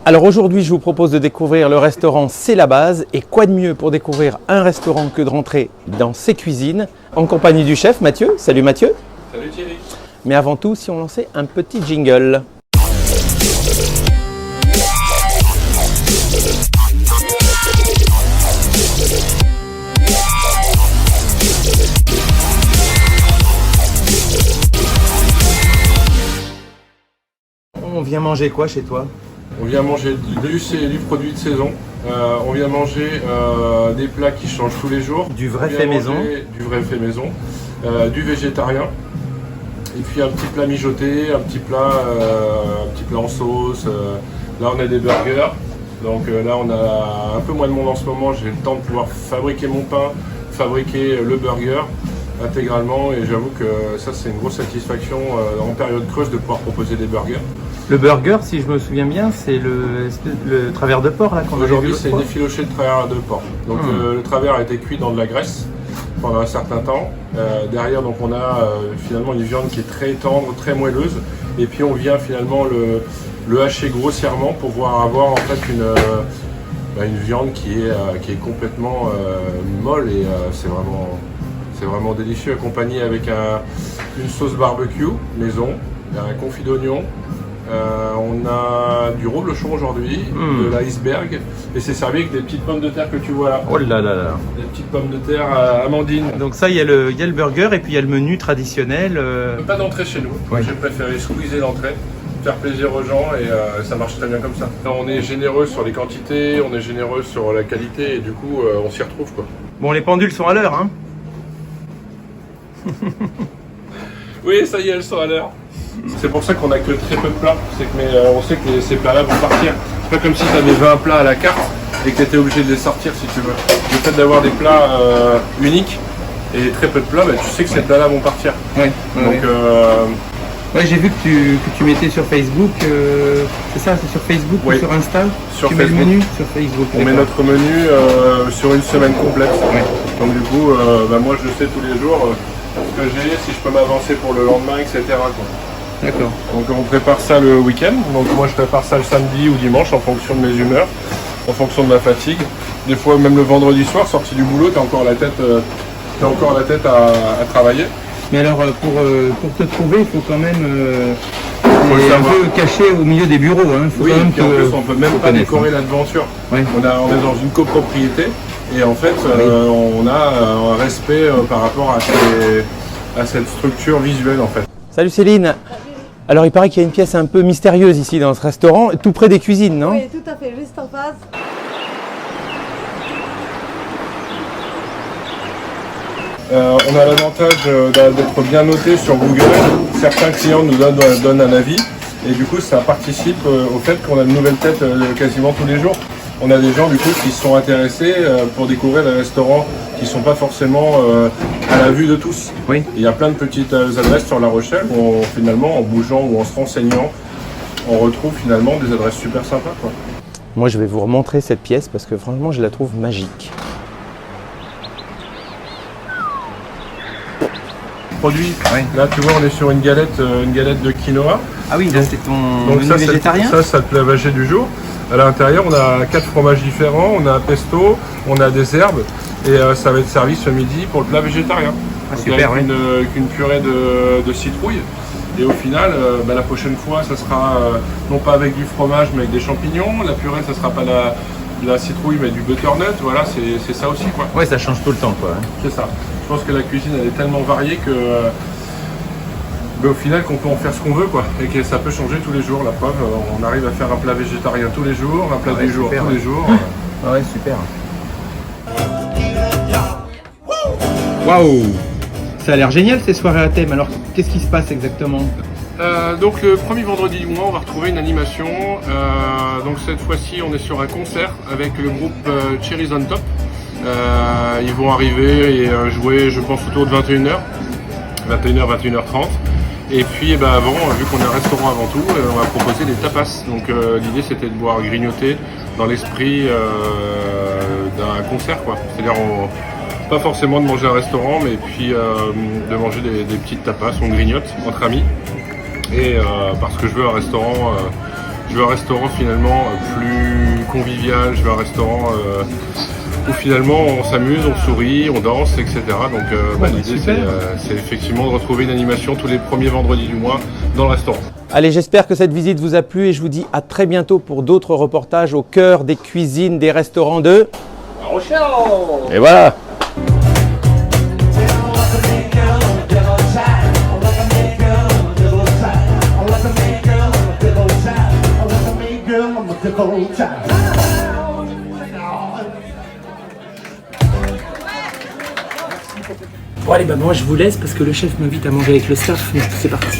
Alors aujourd'hui, je vous propose de découvrir le restaurant C'est la base. Et quoi de mieux pour découvrir un restaurant que de rentrer dans ses cuisines en compagnie du chef Mathieu. Salut Mathieu. Salut Thierry. Mais avant tout, si on lançait un petit jingle. On vient manger quoi chez toi? On vient manger du produit de saison. On vient manger des plats qui changent tous les jours. Du vrai fait maison. Du vrai fait maison. Du végétarien. Et puis un petit plat mijoté, un petit plat en sauce. Là on a des burgers. Donc là on a un peu moins de monde en ce moment. J'ai le temps de pouvoir fabriquer mon pain, fabriquer le burger intégralement. Et j'avoue que ça c'est une grosse satisfaction en période creuse de pouvoir proposer des burgers. Le burger, si je me souviens bien, c'est le travers de porc là qu'on a Aujourd'hui, c'est une effilochée de travers de porc. Donc le travers a été cuit dans de la graisse pendant un certain temps. Derrière, donc on a finalement une viande qui est très tendre, très moelleuse. Et puis on vient finalement le hacher grossièrement pour pouvoir avoir en fait une viande qui est complètement molle et c'est vraiment délicieux, accompagné avec une sauce barbecue maison, un confit d'oignon. On a du reblochon aujourd'hui, de l'iceberg, et c'est servi avec des petites pommes de terre que tu vois là. Oh là là là. Des petites pommes de terre amandines. Donc ça, il y a le burger et puis il y a le menu traditionnel. Pas d'entrée chez nous. Ouais. J'ai préféré squeezer l'entrée, faire plaisir aux gens et ça marche très bien comme ça. On est généreux sur les quantités, on est généreux sur la qualité et du coup on s'y retrouve quoi. Bon, les pendules sont à l'heure, hein. Oui, ça y est, elles sont à l'heure. C'est pour ça qu'on a que très peu de plats, mais on sait que ces plats-là vont partir. C'est pas comme si tu avais 20 plats à la carte et que tu étais obligé de les sortir si tu veux. Le fait d'avoir des plats uniques et très peu de plats, tu sais que ces plats-là vont partir. Ouais, Donc, ouais, j'ai vu que tu mettais sur Facebook, c'est ça, c'est sur Facebook ou sur Insta? Sur tu Facebook. mets le menu sur Facebook. On met notre menu sur une semaine complète. Ouais. Donc du coup, moi je sais tous les jours ce que j'ai, si je peux m'avancer pour le lendemain, etc. quoi. D'accord. Donc on prépare ça le week-end. Donc moi je prépare ça le samedi ou dimanche en fonction de mes humeurs, en fonction de ma fatigue. Des fois même le vendredi soir, sorti du boulot, t'as encore la tête à travailler. Mais alors pour te trouver, il faut quand même un peu caché au milieu des bureaux. Hein. Faut Oui, quand et même puis en plus on peut même pas décorer hein. la devanture. Ouais. On est dans une copropriété et en fait on a un respect par rapport à cette structure visuelle en fait. Salut Céline. Alors il paraît qu'il y a une pièce un peu mystérieuse ici dans ce restaurant, tout près des cuisines, non? Oui, tout à fait, juste en face. On a l'avantage d'être bien noté sur Google. Certains clients nous donnent un avis et du coup ça participe au fait qu'on a de nouvelles têtes quasiment tous les jours. On a des gens du coup qui se sont intéressés pour découvrir des restaurants qui ne sont pas forcément à la vue de tous. Oui. Il y a plein de petites adresses sur La Rochelle où finalement en bougeant ou en se renseignant, on retrouve finalement des adresses super sympas quoi. Moi je vais vous remontrer cette pièce parce que franchement je la trouve magique. Produit. Oui. Là tu vois on est sur une galette de quinoa. Ah oui, là c'est ton Donc menu ça, végétarien? c'est le plat végé du jour. À l'intérieur, on a 4 fromages différents, on a un pesto, on a des herbes et ça va être servi ce midi pour le plat végétarien. Ah, Donc, super, avec une purée de citrouille. Et au final, la prochaine fois, ça sera non pas avec du fromage mais avec des champignons. La purée, ça sera pas la citrouille mais du butternut. Voilà, c'est ça aussi quoi. Ouais, ça change tout le temps quoi. C'est ça. Je pense que la cuisine elle est tellement variée que au final qu'on peut en faire ce qu'on veut quoi et que ça peut changer tous les jours. La preuve, on arrive à faire un plat végétarien tous les jours, un plat du jour tous les jours. Ouais, super. Waouh! Ça a l'air génial ces soirées à thème. Alors qu'est-ce qui se passe exactement? Donc le premier vendredi du mois on va retrouver une animation. Donc cette fois-ci on est sur un concert avec le groupe Cherries on Top. Ils vont arriver et jouer je pense autour de 21h, 21h30. Et puis avant, vu qu'on est un restaurant avant tout, on va proposer des tapas. Donc l'idée c'était de boire grignoter dans l'esprit d'un concert quoi. C'est-à-dire pas forcément de manger à un restaurant mais puis de manger des petites tapas, on grignote entre amis. Et parce que je veux un restaurant Je veux un restaurant finalement plus convivial, je veux un restaurant où finalement on s'amuse, on sourit, on danse, etc. Donc l'idée c'est effectivement de retrouver une animation tous les premiers vendredis du mois dans le restaurant. Allez, j'espère que cette visite vous a plu et je vous dis à très bientôt pour d'autres reportages au cœur des cuisines des restaurants de La Rochelle. Et voilà. Bon allez, bah moi je vous laisse parce que le chef m'invite à manger avec le staff, donc c'est parti.